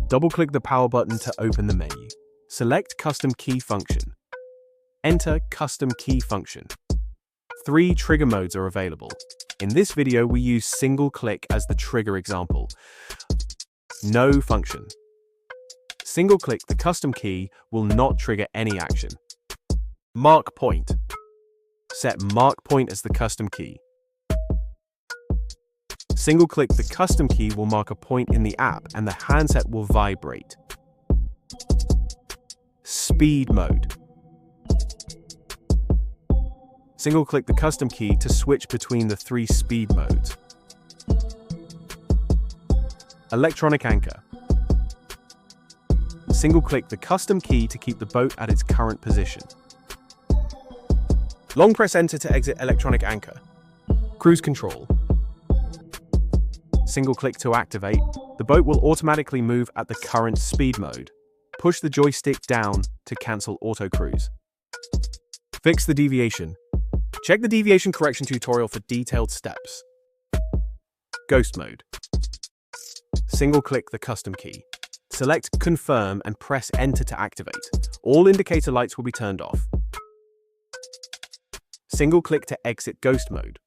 Double-click the power button to open the menu. Select Custom Key function. Enter Custom Key function. 3 trigger modes are available. In this video, we use single click as the trigger example. No function. Single click the custom key will not trigger any action. Mark point. Set mark point as the custom key. Single click the custom key will mark a point in the app and the handset will vibrate. Speed mode. Single click the custom key to switch between the 3 speed modes. Electronic anchor. Single click the custom key to keep the boat at its current position. Long press enter to exit electronic anchor. Cruise control. Single click to activate. The boat will automatically move at the current speed mode. Push the joystick down to cancel auto cruise. Fix the deviation. Check the deviation correction tutorial for detailed steps. Ghost mode. Single click the custom key. Select confirm and press enter to activate. All indicator lights will be turned off. Single click to exit ghost mode.